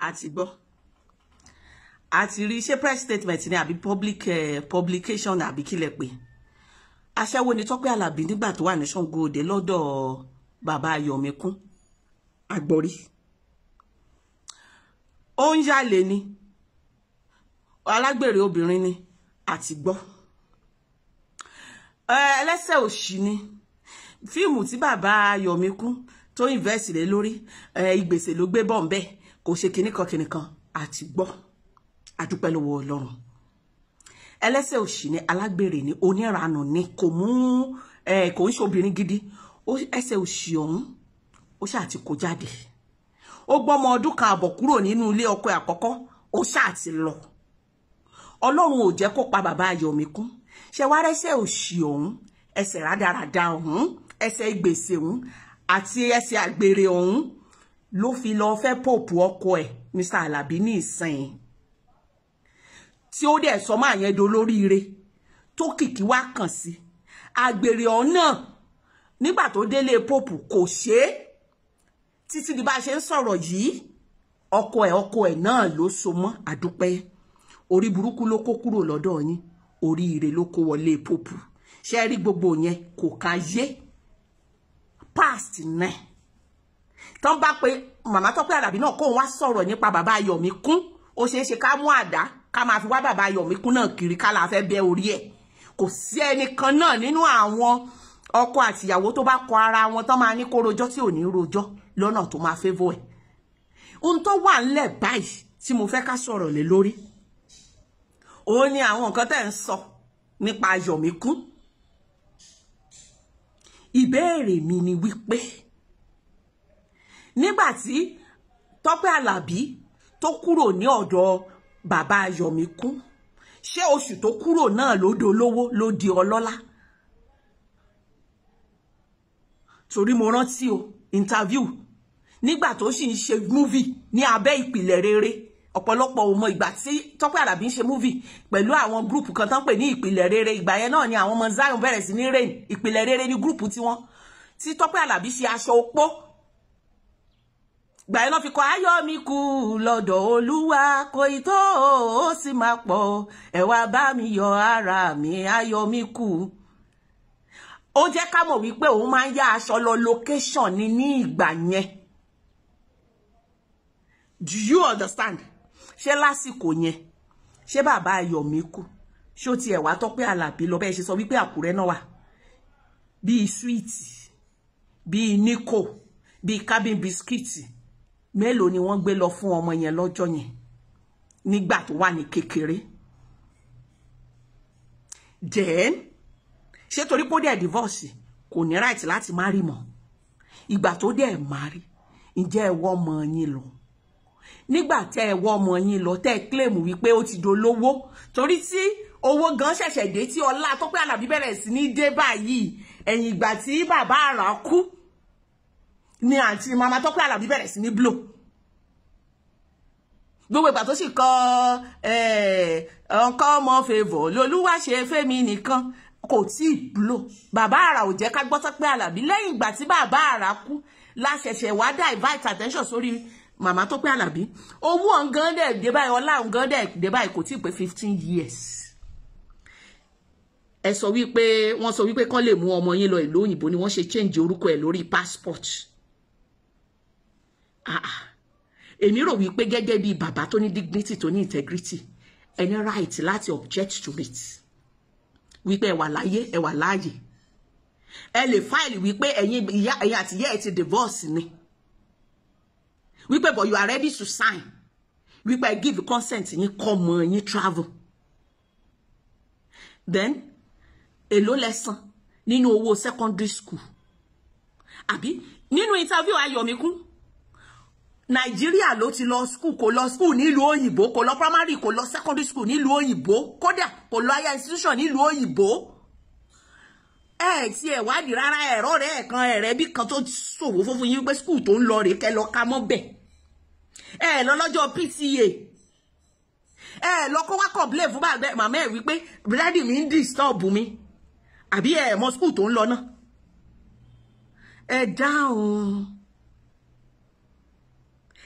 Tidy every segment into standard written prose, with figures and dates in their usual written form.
àti gbọ́ àti rí ṣé press statement ni àbí publication àbí kílẹ̀ pé aṣẹ́wó ni Tọ́pẹ́ Àlàbí nígbà tó wà ní Ṣàngó Òde lọ́dọ̀ bàbá Ayọ̀míkún Àgbọ̀rí ó ń yálé ni alágbèrè obìnrin ni àti gbọ́ ẹlẹ́sẹ̀ òṣì ni fíìmù tí bàbá Ayọ̀míkún tó invest lé lórí ìgbésẹ̀ ló gbé bọ̀ ńbẹ̀ kò ṣe kìnnìkan àti gbọ́ àdúpẹ́ lọ́wọ́ Ọlọ́run ẹlẹ́sẹ̀ òṣì ni alágbèrè ni oníranù ni kò ń ṣe obìnrin gidi ẹsẹ̀ òṣì ọ̀hún ó ṣáà ti kó jáde ó gbọ́mọ ọdún kan àbọ̀ kúrò nínú ilé ọkọ àkọ́kọ́ ó ṣáà ti lọ Ọlọ́run ò jẹ́ kó pa bàbá Ayọ̀míkún ṣe wá rẹ́sẹ̀ òṣì ọ̀hún ẹsẹ̀ rádaràda ọ̀hún ẹsẹ̀ ìgbèsè ọ̀hún àti ẹsẹ̀ àgbèrè ọ̀hún ló fi lọ fẹ́ pòpù ọkọ ẹ̀ Mr. Àlàbí ní ìsìn tí ó dẹ̀ sọ máa yẹn dolóríire tó kìkì wá kàn sí àgbèrè ọ̀hún náà nígbà tó délé pòpù kò ṣe é títí di bá ṣe ń sọ̀rọ̀ yìí ọkọ ẹ̀ náà ló so mọ́ àdúpẹ́ orí burúkú ló kó kúrò lọ́dọ̀ yín oríire ló kó wọlé pòpù ṣe rí gbogbo yẹn kò ká yé past náà tán bá pé màmá Tọ́pẹ́ Àlàbí náà kóun wá sọ̀rọ̀ nípa bàbá Ayọ̀míkún ó ṣeé ṣe ká mú àdá ká máa fi wá bàbá Ayọ̀míkún náà kiri ká la fẹ́ bẹ́ orí ẹ̀ kò sí ẹnìkan náà nínú àwọn ọkọ àtìyàwó tó bá kọ ara wọn tán máa ní kó rojọ́ tí ò ní rojọ́ lọ́nà tó máa favour ẹ̀ ohun tó wà ńlẹ̀ báyìí tí mo fẹ́ ká sọ̀rọ̀ lé lórí òun ni àwọn nǹkan tẹ́ ń sọ nípa Ayọ̀míkún ìbéèrè mi ni wípé nígbàtí Tọ́pẹ́ Àlàbí tó kúrò ní ọ̀dọ̀ bàbá Ayọ̀míkún ṣé oṣù tó kúrò náà ló dolówó ló di ọlọ́lá torí mo rántí o interview nígbà tó sì ń ṣe movie ní abẹ́ ìpìlẹ̀ rere ọ̀pọ̀lọpọ̀ ò mọ ìgbà tí Tọ́pẹ́ Àlàbí ń ṣe movie pẹ̀lú àwọn group kan tán pè ní ìpìlẹ̀ rere ìgbà yẹn náà ni àwọn ọmọ Zion bẹ̀rẹ̀ sí ní rain ìpìlẹ̀ rere ní group tiwọn tí Tọ́pẹ́ Àlàbí ṣe aṣọ opó gbà yẹn náà fi kọ Ayọ̀míkù lọ́dọ̀ Olúwa kò ì tó ó sì máa pọ̀ ẹ wá bá mi yọ̀ ara mi Ayọ̀míkù ó jẹ́ ká mọ̀ wípé òun máa ń yá aṣọ lọ location ní ìgbà yẹn do you understand ṣé lásìkò yẹn ṣé bàbá Ayọ̀míkù ṣó tiẹ̀ wá Tọ́pẹ́ Àlàbí lọ bẹ́ẹ̀ ṣe sọ wípé Àkúrẹ́ náà wà bíi sweet bíi nico bíi cabin biscuit mélòó ni wọ́n gbé lọ fún ọmọ yẹn lọ́jọ́ yẹn nígbà tó wà ní kékeré then ṣé torí pé ó dẹ̀ divorce kò ní right láti marry mọ́ ìgbà tó dẹ̀ marry ǹjẹ́ ẹ wọ́ ọmọ yín lọ nígbà tẹ́ ẹ wọ́ ọmọ yín lọ tẹ́ ẹ claim wípé ó ti dolówó torí tí owó gan ṣẹ̀ṣẹ̀ dé tí ọlá Tọ́pẹ́ Àlàbí bẹ̀rẹ̀ sí ní dé báyìí ẹ̀yìn ìgbà tí bàbá àrà kú ni àǹtí mama Tọ́pẹ́ Àlàbí bẹ̀rẹ̀ sí ní blow gbogbo ìgbà tó sì kọ nǹkan ọmọ favour lolúwa ṣe fẹ́mi nìkan kò tí ì blow bàbá àrà ò jẹ́ ká gbọ́ Tọ́pẹ́ Àlàbí lẹ́yìn ìgbà tí bàbá àrà kú láṣẹ̀ṣẹ̀ wá divert attention sórí màmá Tọ́pẹ́ Àlàbí owó ọ̀ngán dẹ̀ dé báyìí ọlá ọ̀ngán dẹ̀ dé báyìí kò tí ì pé 15 years ẹ sọ wípé wọ́n sọ wípé kán lè mú ọmọ yín lọ ìlú òyìnbó ni wọ́n ṣe change orúkọ ẹ̀ lórí passport èmi rò wípé gẹ́gẹ́ bí bàbá tó ní dignity tó ní integrity ẹni right láti object to it wípé ẹ wà láyé ẹ wà láàyè ẹ lè file wípé ẹ̀yin àti ìyá ẹ ti divorce ni wípé but you are ready to sign wípé I give consent yín kọ́mọ yín travel then èló lẹ́san nínú owó secondary school àbí nínú interview Ayọ̀míkún Nàìjíríà ló ti lọ school kò lọ school nílùú òyìnbó kò lọ primary kò lọ secondary school nílùú òyìnbó kódà kò lọ higher institution nílùú òyìnbó tí ẹ wádìí rárá ẹ̀rọ rẹ̀ kan ẹ̀rẹ́ bí kan tó ṣòwò fún yín pé school tó ń lọ rèé kẹ́ lọ ka mọ́ bẹ̀ lọ lọ́jọ́ PTA lọ kó wá complain fún bàbá màmá ẹ̀ wípé daddy mi ń disturb mi àbí mọ school tó ń lọ náà dáhùn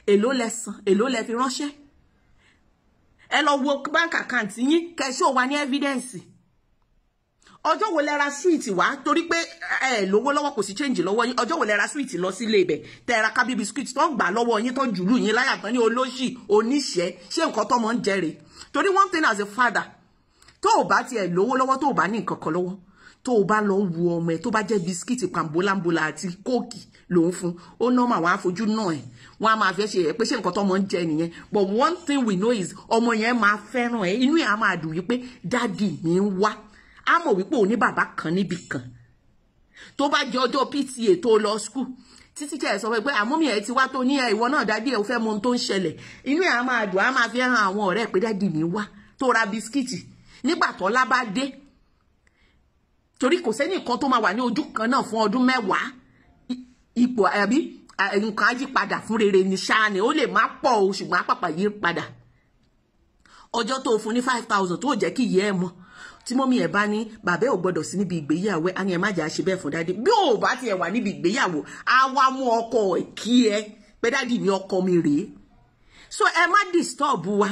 èló lẹ san, èló lẹ fi ránṣẹ́. Ẹ lọ wo bank account yín kẹ́ show wa ní evidence. Ọjọ́ wo lẹ ra sweet wá torí pé lówó lọ́wọ́ kò sí change lọ́wọ́ yín. Ọjọ́ wo lẹ ra sweet lọ sí ilé ibẹ̀ tẹ́ ra kábí biscuit tó gbà lọ́wọ́ yín tó jùlù yín láyà tán ní olóṣì oníṣẹ́ ṣé nǹkan tó mọ̀ ń jẹrè. Torí one thing as a father, tó bá tiẹ̀ lówó lọ́wọ́ tó bá ní nǹkan kan lọ́wọ́, tó bá lọ wo ọmọ ẹ tó bá jẹ́ biscuit pambolambola àti kóòkì ló ń fún, ó normal wọ́n á fojú náà ẹ̀ wọ́n á máa fẹ́ ṣe pé ṣé nǹkan tó mọ̀ ń jẹ nìyẹn. But one thing we know is ọmọ yẹn máa fẹ́ràn ẹ, inú ẹ̀ á máa dùn wípé daddy mi ń wá. A mọ̀ wípé òní bàbá kan níbi kan. Tó bá jẹ́ ọjọ́ PTA tó lọ school, títí tẹ́ sọ pé àmọ́mí ẹ̀ ti wá tó ní ìwọ náà daddy ẹ̀ ó fẹ́ mọ ohun tó ń ṣẹlẹ̀. Inú ẹ̀ á máa dùn, á máa fi hàn àwọn ọ̀rẹ́ pé daddy mi wá tó ra bisikíìtì. Nígbà tó lá bá dé, torí kò sẹ́ni kan tó máa wà ní ojú kan náà fún ọdún 10. Ipò àbí nǹkan á yí padà fún rere ní ṣáà ni ó lè má pọ̀ o ṣùgbọ́n á pàpà yí padà. Ọjọ́ tó fún ní 5,000 tó jẹ́ kí ìyá ẹ̀ mọ̀. Tí mọ́mí ẹ̀ bá ní bàbá ò gbọ́dọ̀ sí níbi ìgbéyàwó á ní ẹ má jà ṣe bẹ́ẹ̀ fún daddy. Bí ò bá tiẹ̀ wà níbi ìgbéyàwó á wá mú ọkọ ẹ̀ kí ẹ pé daddy mi ọkọ mi rèé. So ẹ má disturb wa.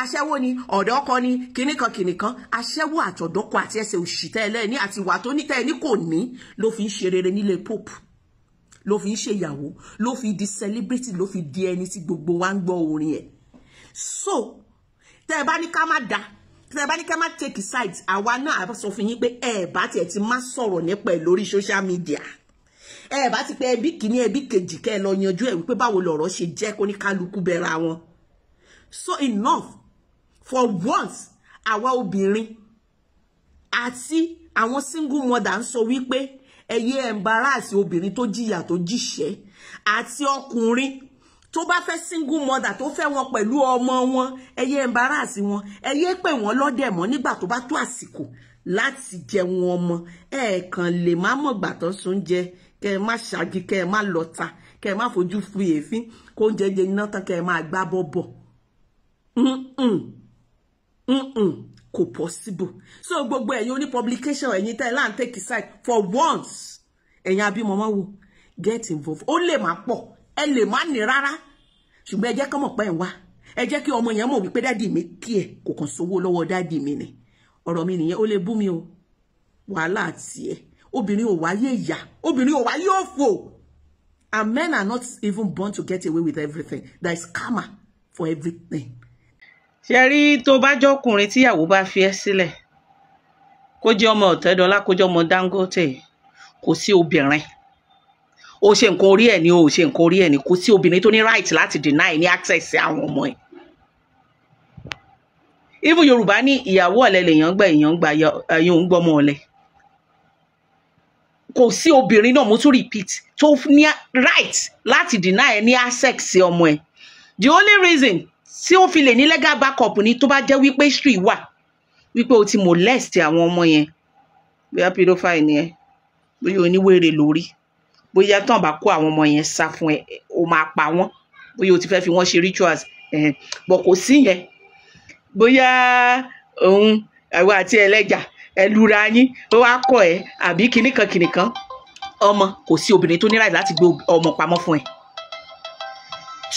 Aṣẹ́wó ni ọ̀dọ́ ọkọ ni kìnìkan aṣẹ́wó àtọ̀dọ́kọ àti ẹsẹ̀ òṣì tẹ́lẹ̀ ní àti ìwà tó ní tẹ́ ní kò ní ló fi ń ṣe rere nílé pope, ló fi ń ṣe ìyàwó, ló fi di celebrity, ló fi di ẹni tí gbogbo wa ń gbọ́ orin ẹ̀. So tẹ́ bá ní ká má da, tẹ́ bá ní ká má take sides, àwa náà á sọ fún yín pé bá tiẹ̀ ti má sọ̀rọ̀ nípa ẹ̀ lórí social media. Bá ti pé ẹbí kìíní ẹbí kejì kẹ́ lọ yanjú ẹ̀ wípé báwo lọ̀rọ̀ ṣe jẹ́ kó ní kálukú bẹ̀rẹ̀ wọn. So enough for once àwa obìnrin àti àwọn single mother ń sọ wípé ẹyẹ embarrass obìnrin tó jìyà tó jíṣẹ́ àti ọkùnrin tó bá fẹ́ single mother tó fẹ́ wọn pẹ̀lú ọmọ wọn ẹyẹ embarrass wọn, ẹyẹ pè wọ́n lọ́dẹ̀ mọ́ nígbà tó bá tó àsìkò láti jẹun ọmọ. Kàn lè má mọ̀ gbà tán sóúnjẹ kẹ́ má ṣáàgì kẹ́ má lọ́ta kẹ́ má fojú fún èéfín kó oúnjẹ jẹ iná tán kẹ́ má gbá bọ́bọ̀. Kò possible. So gbogbo ẹ̀yin oní publication ẹ̀yin tẹ́ lá ń take side for once. Ẹ̀yin abímọ mọ́ wo get involved. Ó lè má pọ̀, ẹ lè má ní rárá. Ṣùgbọ́n ẹ jẹ́ kán mọ̀ pé ń wá. Ẹ jẹ́ kí ọmọ yẹn mọ̀ wípé daddy mi kí ẹ kò kàn sówó lọ́wọ́ daddy mi ni. Ọ̀rọ̀ mi nìyẹn, ó lè bú mi o. Wàhálà àti ẹ. Obìnrin ò wáyé ìyà, obìnrin ò wáyé òfò. And men are not even born to get away with everything. There is karma for everything. Ṣé rí tó bá jọkùnrin tíyàwó bá fi ẹ́ sílẹ̀ kó jẹ́ ọmọ Ọ̀tẹ́dọ́lá kó jẹ́ ọmọ Dangote kò sí obìnrin ó ṣe nǹkan orí ẹ̀ ni ó ṣe nǹkan orí ẹ̀ ni kò sí obìnrin tó ní right láti deny ní access sí àwọn ọmọ ẹ̀. Even Yorùbá ní ìyàwó ọ̀lẹ lèèyàn gbà èèyàn gbà èèyàn ń gbọ́mọ ọ̀lẹ. Kò sí obìnrin náà mo tún repeat tó ní right láti deny ní access sí ọmọ ẹ̀. The only reason tí ó fi lè ní legal backup ni tó bá jẹ́ wípé history wà wípé o ti molest àwọn ọmọ yẹn, bóyá pedophile ni ẹ, bóyá oníwèrè lórí, bóyá tán bá kó àwọn ọmọ yẹn sá fún ẹ o máa pa wọ́n, bóyá o ti fẹ́ fi wọ́n ṣe rituals but kò sí yẹn. Bóyá òun àwọn àti ẹlẹ́jà ẹlura yín ó wá kọ̀ ẹ́ àbí kìnìkan ọmọ kò sí obìnrin tó ní right láti gbé ọmọ pamọ́ fún ẹ.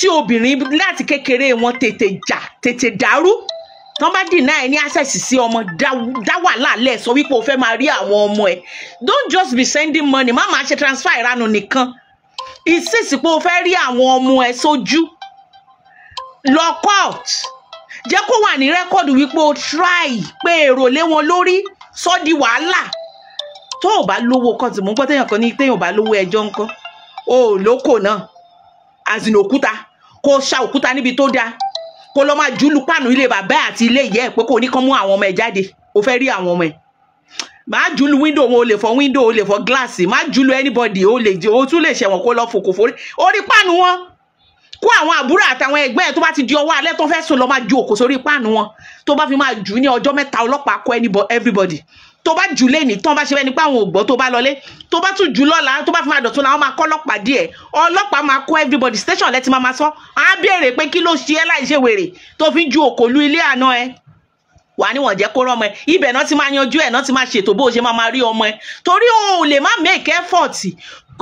Tí obìnrin láti kékeré wọn tètè dàrú tán bá deny any access sí ọmọ dá wàhálà lẹ̀ sọ wípé o fẹ́ máa rí àwọn ọmọ ẹ̀. Don't just be sending money, má máa ṣe transfer ìranu nìkan. Insist pé o fẹ́ rí àwọn ọmọ ẹ̀ sójú. Lọ court. Jẹ́ kó wà ní rẹ́kọ̀dù wípé o try pé èrò lé wọn lórí sọ di wàhálà. Tó o bá lówó kan tí mo gbọ́ téèyàn kan ní téèyàn bá lówó ẹjọ́ ńkọ́. O lóko náà. Azin òkúta kó ṣá òkúta níbi tó dáa kó lọ máa jùlù pàánù ilé bàbá àti ilé ìyá ẹ̀ pé kó ní kán mú àwọn ọmọ ẹ̀ jáde ó fẹ́ rí àwọn ọmọ ẹ̀. Má jùlù window wọn, o lè fọ́ window, o lè fọ́ glass, má jùlù anybody, o tún lè ṣẹ̀wọ̀n kó lọ fòkò forí orí pàánù wọn. Kó àwọn àbúrò àtàwọn ẹgbẹ́ ẹ̀ tó bá ti di ọwọ́ alẹ́ tó fẹ́ sùn lọ máa ju òkò sórí pàánù wọn. Tó bá fi máa jù ní ọjọ́ 3 ọlọ́pàá kó everybody. Tó bá jù lé ní tán bá ṣe bẹ́ẹ̀ ni pé àwọn ògbọ́ tó bá lọlé tó bá tún jù lọ́la tó bá fi máa dọ̀tún làwọn máa kọ́ ọlọ́pàá díẹ̀ ọlọ́pàá máa kó everybody station lẹ́tí máa sọ á béèrè pé kí ló ṣe ẹ́ láì ṣe wèrè tó fi ju òkòlù ilé àná ẹ wà níwọ̀n jẹ́ kó rọ́mọ ẹ ibẹ̀ náà ti máa yanjú ẹ̀ náà ti máa ṣètò bó ṣe máa rí ọmọ ẹ torí o lè má make effort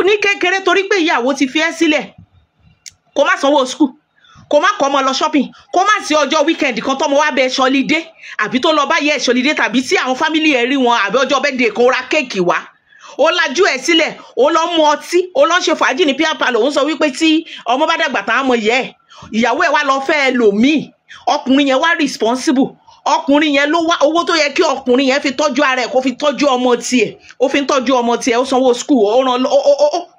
ní kékeré torí pé ìyàwó ti fi ẹ́ sílẹ̀ kó má sanwó school, kó má kọ́ ọmọ lọ shopping, kó má sí ọjọ́ weekend kan tọ́mọ wá bẹ ṣọlidé àbí tó lọ bá yẹ ṣọlidé tàbí tí àwọn family ẹ̀ rí wọn àbí ọjọ́ birthday kó ra kéèkì wá. Ó lajú ẹ̀ sílẹ̀, ó lọ mu ọtí, ó lọ ṣe fàájì ní Pierre Palo. Ó sọ wípé tí ọmọ bá dàgbà tán ọmọ yẹ ìyàwó ẹ̀ wá lọ fẹ́ ẹlòmíì, ọkùnrin yẹn wá responsible. Ọkùnrin yẹn ló wá owó tó yẹ kí ọkùnrin yẹn fi tọ́jú ara ẹ̀ kó fi tọ́jú ọmọ tiẹ̀, ó fi ń tọ́jú ọmọ tiẹ̀, ó sanwó school,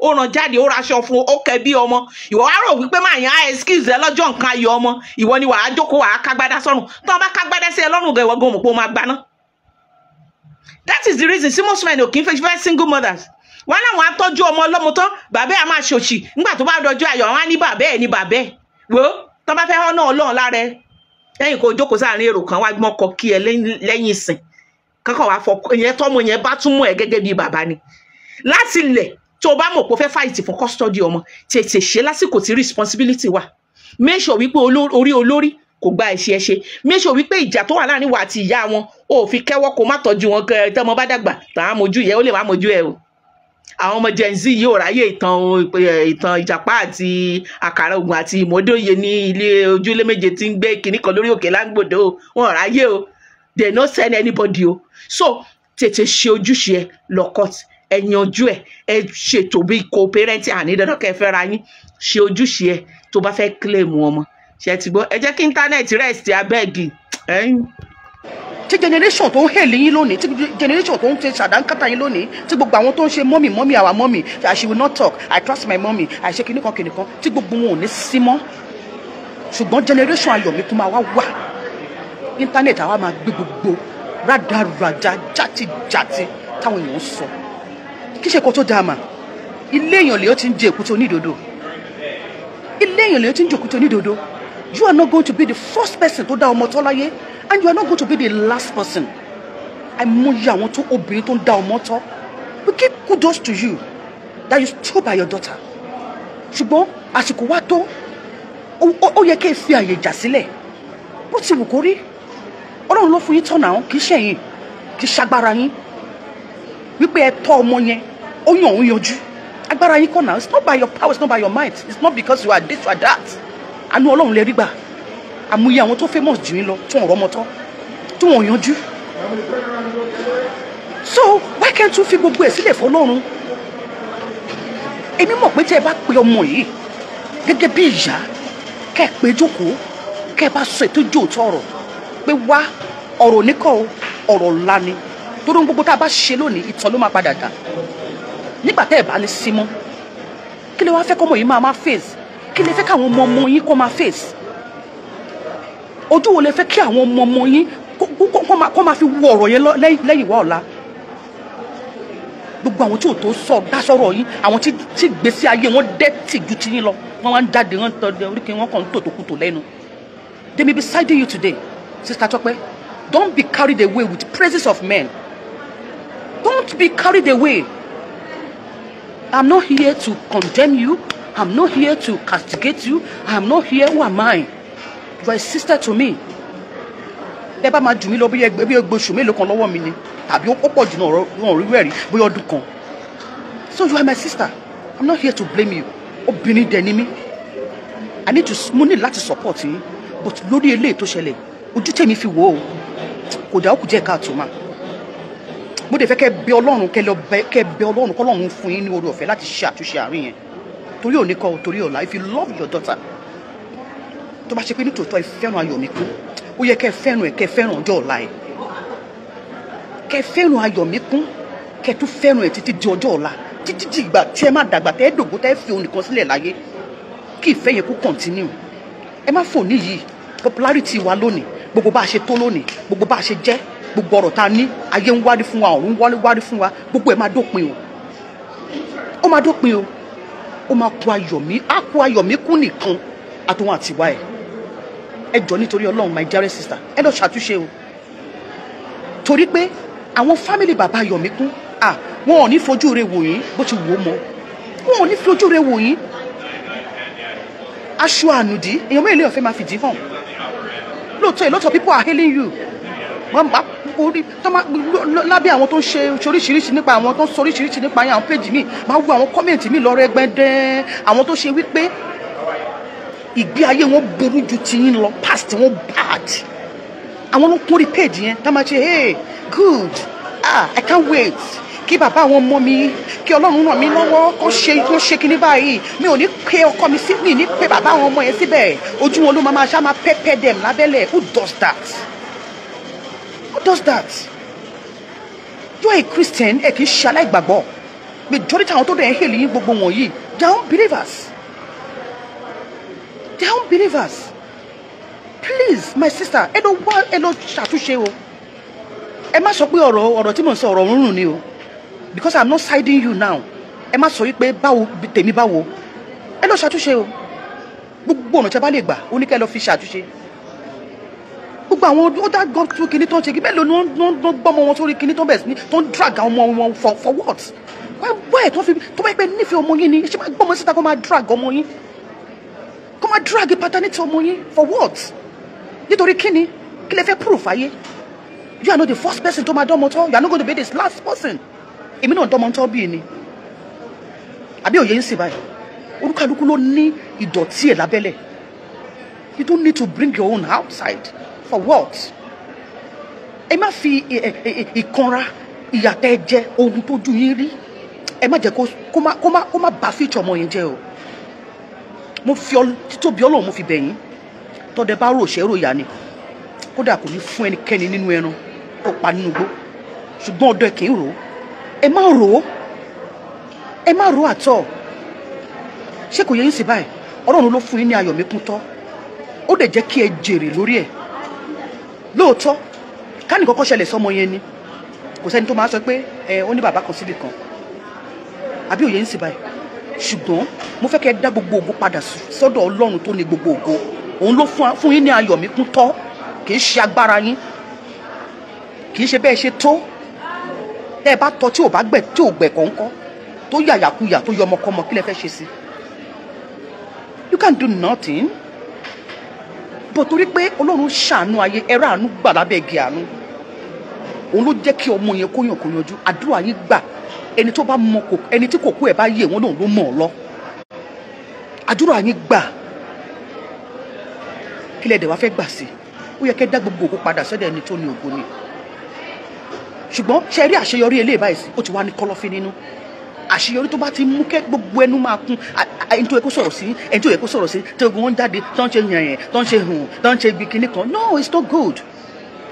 ó ràn jáde, ó raṣọ fún, ó kẹ́ bí ọmọ. Ìwọ wá rò wípé máa yan excuse ẹ lọ́jọ́ nǹkan ayọ̀ ọmọ, ìwọ ni wàá jókòó wàá kágbádá sọ́run. Tó bá kágbádá sí ẹ lọ́rùn gan, ìwọ gan mọ̀ pé ó máa gbaná. That is the reason tí most men ò kí ń fẹ́ single mothers. Wọ́n láwọn á tọ́jú ọmọ ọlọ́mọ tán, bàbá ẹ̀ á máa ṣòṣì, nígbà tó bá dọjọ́ ayọ̀ àwọn á ní bàbá ẹ̀ ní bàbá ẹ̀. Wo tó bá fẹ́ họ́nà Ọlọ́run lára ẹ, lẹ́yìn kó jókòó sáàrin èrò kan wá gbọ́n kọ kí ẹ lẹ́yìn ìsìn kankan wá fọ ìyẹn tọ́mọ yẹn bá tún mú ẹ gẹ́gẹ́ bí bàbá ni. Láti ilẹ̀ tó bá mọ̀ pé ó fẹ́ fight fún custody ọmọ, tètè ṣe lásìkò tí responsibility wà. Make sure wípé orí olórí kò gba ẹ̀ṣẹ̀. Make sure wípé ìjà tó wà láàrin wa àti ìyá wọn ó fi kẹ́wọ́ kó má tọ́jú wọn tọ́mọ bá dàgbà tàá mojú yẹ ó lè wá mojú ẹ o. Àwọn ọmọ Gen Z yìí ò ráyè ìtàn ìjàpá àti àkàrà ògùn àti ìmọ̀dóye ní ilé ojúlé méje tí ń gbé kinní kan lórí òkè lágbòdo wọn ò ráyè o. They no send anybody o. So tètè ṣe ojúṣe ẹ lọ court, ẹ yanjú ẹ ṣètò bí co-parenting àní dandan kẹ́ fẹ́ ra yín, ṣe ojúṣe ẹ tó bá fẹ́ claim ọmọ. Ṣé ti gbọ́? Ẹ jẹ́ kí internet rest abeg. Tí generation tó ń hèlì yín lónìí, tí generation tó ń ṣe ṣàdánkátà yín lónìí, tí gbogbo àwọn tó ń ṣe mọ́mì our mommy, she will not talk, I trust my mommy, àìṣe kìnnìkan tí gbogbo wọn ò ní sí mọ́. Ṣùgbọ́n generation Ayọ̀míkún máa wá wà. Internet àwa máa gbé gbogbo rádaràjà játijàti táwọn èèyàn ń sọ. Kí ṣe kó tó dáa mà? Ilé èèyàn lèyàn ti ń jẹ èkúté onídodo. Ilé èèyàn lèyàn ti ń jẹ èkúté onídodo. You are not going to be the first person to dá ọmọ tọ́ láyé, and you are not going to be the last person. Àìmọye àwọn tó obìnrin tó ń dá ọmọ tọ́. We give kudos to you that you stood by your daughter. Ṣùgbọ́n àsìkò wá tó, ó yẹ kí ẹ fi àyè jà sílẹ̀. Bó ti wù kó rí, Ọlọ́run ló fún yín tọ́nà àwọn kì í ṣẹ̀yìn, kì í ṣagbára yín. Wípé ẹ tọ́ ọmọ yẹn, ó yàn ó yanjú. Agbára yín kọ́ náà, it's not by your power, it's not by your might, it's not because you are this or that. Àánú Ọlọ́run lè rí gbà. Àmúyẹ àwọn tó famous jù yín lọ fún ọ̀rọ̀ ọmọ tọ́ tí wọ́n yanjú. So why can't you fi gbogbo ẹ̀ sílẹ̀ fọlọ́run? Èmi mọ̀ pé tí ẹ bá pe ọmọ yìí gẹ́gẹ́ bí ìyá, kẹ́ ẹ pé jókòó, kẹ́ ẹ bá sọ ètò ìjò tọrọ pé wá ọ̀rọ̀ oníkọ́ ọ̀rọ̀ ńlá ni. Torí gbogbo tá a bá ṣe lónìí ìtàn ló máa padà dà. Nígbà tẹ́ ẹ bá ní sí mọ́, kí lè wá fẹ́ kọ́mọ yìí máa face? Kí lè fẹ́ káwọn ọmọ yín kó máa face? Ojú wo lè fẹ́ kí àwọn ọmọ yín kó máa fi wo ọ̀rọ̀ yẹn lẹ́yìn wá ọ̀la? Gbogbo àwọn tí ò tó sọ dásọ̀rọ̀ yín, àwọn tí gbèsè ayé wọn dẹ́tì ju ti yín lọ, wọ́n wá ń jáde wọ́n tọ́ oríkì wọn kàn ń tòtòkùtò lẹ́nu. They may be siding you today, Sister Tope. Don't be carried away with praises of men. Don't be carried away. I'm not here to condemn you. I'm not here to castigate you. I'm not here. Who am I? You are a sister to me. Ẹ bá máa jù mí lọ bí oṣù mélòó kan lọ́wọ́ mi ni, tàbí ó pọ̀ jù náà wọn rí wẹ̀rí bóyá ọdún kan. So you are my sister. I'm not here to blame you. Obìnrin dẹ̀ ni mí. I need to láti support yín, but lórí eléyìí tó ṣẹlẹ̀, ojú tèmi fi wò ó, kò dá òkú jẹ́ káàtó mà. Mo dẹ̀ fẹ́ kẹ́ bẹ Ọlọ́run kẹ́ bẹ Ọlọ́run k'Ọlọ́run fún yín ní oore ọ̀fẹ́ láti ṣe àtúnṣe àárín yẹn. Torí òní kọ́ torí ọ̀la. If you love your daughter, tó bá ṣe pé nítòótọ́ ẹ fẹ́ràn Ayọ̀míkún, ó yẹ kẹ́ fẹ́ràn ẹ̀, kẹ́ fẹ́ràn ọjọ́ ọ̀la ẹ̀. Kẹ́ fẹ́ràn Ayọ̀míkún, kẹ́ tún fẹ́ràn ẹ̀ títí di ọjọ́ ọ̀la, títí di ìgbà tí ẹ má dàgbà tẹ́ ẹ dògbò tẹ́ ẹ fi òun nìkan sílẹ̀ láyé. Kí ìfẹ́ yẹn kó continue. Ẹ má fò níyì popularity wa lónìí, gbogbo bá a ṣe tó lónìí, gbogbo bá a ṣe jẹ́, gbogbo ọ̀rọ̀ tá a ní, ayé ń wárí fún wa, ọ̀run wárí fún wa, gbogbo ẹ̀ máa dópin o. Ó máa dópin o. Ó máa kó Ayọ̀míkún nìkan àtòun àtiwá ẹ̀. Ẹ jọ̀ọ́ nítorí Ọlọ́run, my dearest sister, ẹ lọ ṣàtúnṣe o. Torí pé àwọn family bàbá Ayọ̀míkún, wọn ò ní fojú rẹ̀ wò yín bó ti wò ó mọ́. Wọn ò ní fojú rẹ̀ wò yín. Aṣọ ànùdí, èèyàn mẹ́rin lè ọ̀fẹ́ máa fìdí hàn. Lóòótọ́ a lot of people are hailing you. Wọ́n bá orí lábẹ́ àwọn tó ń ṣe oríṣiríṣi nípa àwọn tó ń sọ oríṣiríṣi nípa àwọn péjì mi, máa wo àwọn kọ́mẹ̀ntì mi lọ rẹ́gbẹ́dẹ́, àwọn tó ṣe wípé ìgbé ayé wọn burú ju tiyín lọ, past wọn bad. Àwọn ló kún orí page yẹn tá máa ṣe hey good I can't wait kí bàbá àwọn ọmọ mi kí Ọlọ́run ràn mí lọ́wọ́ kó ṣe kíní báyìí mi ò ní pé ọkọ mi sí mi ní pé bàbá àwọn ọmọ yẹn síbẹ̀ ojú wọn ló máa ṣá máa pẹ́pẹ́ dem lábẹ́lẹ̀. Who does that? Who does that? You are a Christian ẹ kì í ṣe aláìgbàgbọ́. Majority àwọn tó dẹ̀ ń hèlì yín gbogbo wọ̀nyí they are unbelievers. They are unbelievers. Please my sister ẹ lọ ṣàtúnṣe o. Ẹ má sọ pé ọ̀rọ̀ tí mò ń sọ ọ̀rọ̀ rúnrún ni o. Because I'm not siding you now. Ẹ má sọ wípé báwo tèmi báwo. Ẹ lọ ṣàtúnṣe o. Gbogbo ọ̀nà tí a bá lè gbà ó ní kẹ́ lọ fi ṣàtúnṣe. Gbogbo àwọn ó dá gan tó kinní tó ń ṣe kí bẹ́ẹ̀ ló ní wọ́n gbọ́mọ wọn sórí kinní tó bẹ̀rẹ̀ sí ní tó ń drag àwọn ọmọ wọn for what? Why tó bá pẹ́ nífẹ̀ẹ́ ọmọ yín ni ṣé máa gbọ́mọ síta kó máa drag ọmọ yín? Kó máa drag paternity ọmọ yín for what? Nítorí kíni kí lè fẹ́ proof ayé? You are not the first person to my domoto. You are not going to be this last person. Èmi náà domoto bí ni. Àbí òye ń ṣe báyìí. Olúkálùkù ló ní ìdọ̀tí ẹ̀ lábẹ́lẹ̀. You don't need to bring your own outside. For what? Ẹ má fi ìkanra ìyàtẹ̀ jẹ ohun tó ju yín rí. Ẹ má jẹ́ kó má bà future ọmọ yẹn jẹ́ o. Mo fi títóbi Ọlọ́run mo fi bẹ̀ yín. Tọ́dẹ bá rò ṣẹ́ rò yá ni. Kódà kò ní fún ẹnikẹ́ni nínú ẹran tó pa nínú igbó ṣùgbọ́n ọ̀dọ̀ ẹ̀ kì í rò ó. Ẹ má rò àtọ̀. Ṣé kò yẹ yín sí báyìí? Ọlọ́run ló fún yín ní ayọ̀ mi kún tọ́. Ó dẹ̀ jẹ́ kí ẹ jèrè lórí ẹ̀. Lóòótọ́ ká ní kọ́kọ́ ṣẹlẹ̀ sọ́mọ yẹn ni kò sẹ́ni tó máa sọ pé ó ní bàbá kan síbì kan. Àbí òye yín sí báyìí? Ṣùgbọ́n mo fẹ́ kẹ́ dá gbogbo ògo padà sọ́dọ̀ Ọlọ́run tó ní gbogbo ògo. Òun ló fún yín ní ayọ̀ mi kún tọ́. Kì í ṣe agbára yín. Kì í ṣe bẹ́ẹ̀ ṣe tó. Tẹ́ ẹ bá tọ́ tí ò gbẹ̀ kọ̀ọ̀kan tó yàyàkuyà tó yọ ọmọkọ́mọ kí lẹ fẹ́ ṣe sí? You can do nothing. Bó torí pé Ọlọ́run ṣàánú ayé ẹ̀rọ àánú gbà lábẹ́ igi àánú. Òun ló jẹ́ kí ọmọ yẹn kó yanjú. Àdúrà yín gbà. Ẹni tó bá mọ kò ẹni tí kò kú ẹ̀ bá yé wọn lòun ló mọ̀ ọ́ lọ. Àdúrà yín gbà. Kí lẹ dẹ̀ wá fẹ́ gbà sí? Ó yẹ kẹ́ dá gbogbo ògo padà sọ́dọ̀ ẹni tó ní ògo ni. Ṣùgbọ́n ṣe rí àṣeyọrí eléyìí báyìí sí ó ti wá ní kọ́lọ́fín nínú. Àṣeyọrí tó bá ti mú kẹ́ gbogbo ẹnu máa kún ẹni tó yẹ kó sọ̀rọ̀ sí ẹni tó yẹ kó sọ̀rọ̀ sí tí ogun wọn jáde tó ń ṣe yànyẹn tó ń ṣe hùn tó ń ṣe ibi kinní kan. No, it's not good.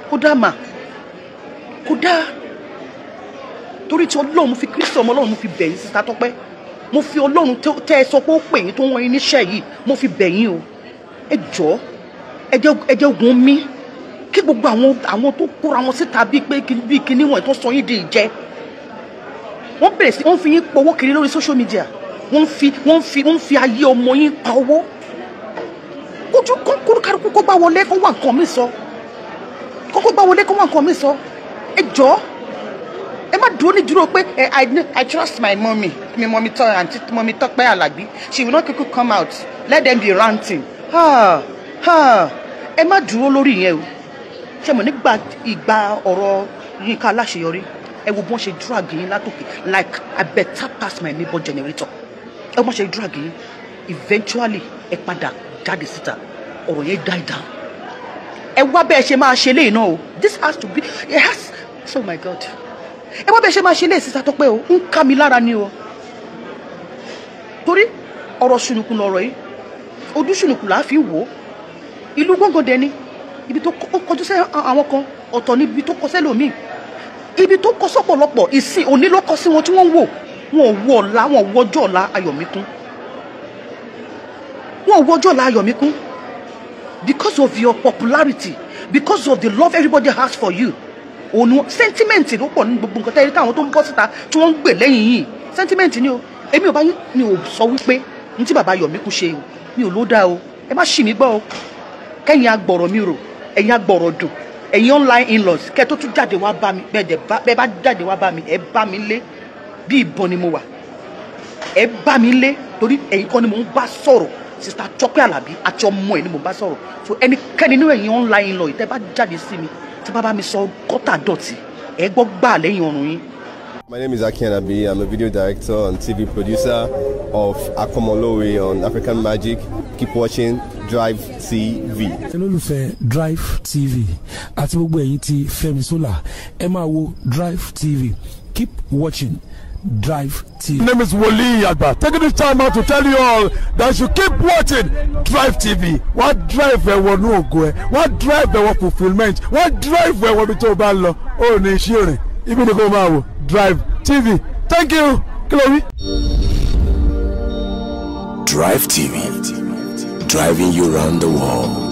Kó dá mà kó dá. Torí tí Ọlọ́run fi Kristi ọmọ Ọlọ́run mo fi bẹ̀yìn Sister Tọ́pẹ́. Mo fi Ọlọ́run tẹ́ ẹ sọ pé ó pè yín tó wọ́n yín níṣẹ́ yìí mo fi bẹ̀yìn o. Ẹ jọ̀ọ́ ẹ jẹ́ ogun mi kí gbogbo àwọn tó kóra wọn síta bíi kíní wọn tó sọ yín di ìjẹ. Wọ́n bẹ̀rẹ̀ sí wọ́n fi yín pọ̀wọ́ kiri lórí social media. Wọ́n fi ayé ọmọ yín pa owó. Kó bá wọlé kó wà nǹkan mi sọ. Kó bá wọlé kó wà nǹkan mi sọ. Ẹ jọ̀ọ́ ẹ má dúró ní dúró pé I trust my mommy. Mi mommy Tọ́pẹ́ Àlàbí. She will not come out. Let them be ranting. Ẹ má dúró lórí yẹn o. Ṣé mo nígbà ìgbà ọ̀rọ̀ Yínká Aláṣeyọrí ẹ wo bọ́n ṣe drag yín látòkè like I better pass my neighbor generator. Ẹ bọ́n ṣe drag yín eventually ẹ padà jáde síta ọ̀rọ̀ yẹn die down. Ẹ wá bẹ́ẹ̀ ṣe máa ṣe léyìn náà o. This has to be it has oh my God. Ẹ wá bẹ́ẹ̀ ṣe máa ṣe léyìn Sister Tọ́pẹ́ o ń ká mi lára ni o. Torí ọ̀rọ̀ ṣùnùkùn lọ̀rọ̀ yìí ojú ṣùnùkùn là á fi wò ó. Ìlú gbọ̀ngàn dẹni ibi tó kọjú sí àwọn kan ọ̀tọ̀ níbi tó kọ sẹ́lòmíì ibi tó kọ sọ́pọ̀lọpọ̀ ìsìn òní ló kọ sí wọn tí wọ́n wò wọn ò wo ọ̀la wọn ò wo ọjọ́ ọ̀la Ayọ̀míkún wọn ò wo ọjọ́ ọ̀la Ayọ̀míkún because of your popularity because of the love everybody has for you òun sentiment ló pọ̀ ní gbogbo nǹkan tẹ́lẹ̀ táwọn tó ń bọ́ síta tí wọ́n ń gbè lẹ́yìn yìí sentiment ni o èmi ò bá yín mi ò sọ wípé ní tí bàbá Ayọ̀míkún ṣe o mi ò ló dá o ẹ má ṣì mí gbọ́ o kẹ́yìn agbọ̀rọ̀ mi rò ẹ̀yin agbọ̀rọ̀ dùn ẹ̀yin online in-laws kẹ́ tó tún jáde wá bá mi bẹ́ẹ̀ bá jáde wá bá mi ẹ bá mi lé bí ìbọn ni mo wà ẹ bá mi lé torí ẹ̀yin kan ni mo ń bá sọ̀rọ̀ Sister Tọ́pẹ́ Àlàbí àti ọmọ ẹ̀ ni mo bá sọ̀rọ̀ so ẹnikẹ́ni nínú ẹ̀yin online in-laws tẹ́ bá jáde sí mi tí bá mi sọ gọ́tà dọ̀tí ẹ gbọ́ gbà lẹ́yìn ọ̀run yín. My name is Aki Anabi. I'm a video director and TV producer of Akomolowe on African Magic. Keep watching Drive TV. olólùfẹ́ Drive TV àti gbogbo ẹ̀yin tí Fẹ́mi Sola ẹ máa wo Drive TV. Keep watching Drive TV. My name is Wole Agba. Taking this time out to tell you all that you keep watching Drive TV. What drive ẹ̀wọ̀ ní ògo ẹ̀? What drive ẹ̀wọ̀ fulfilment? What drive ẹ̀wọ̀ bí tó bá lọ? Ó ní iṣẹ́ rẹ̀. Ibi ni kò máa wò Drive TV. Thank you. Chloe. Drive TV, driving you around the world.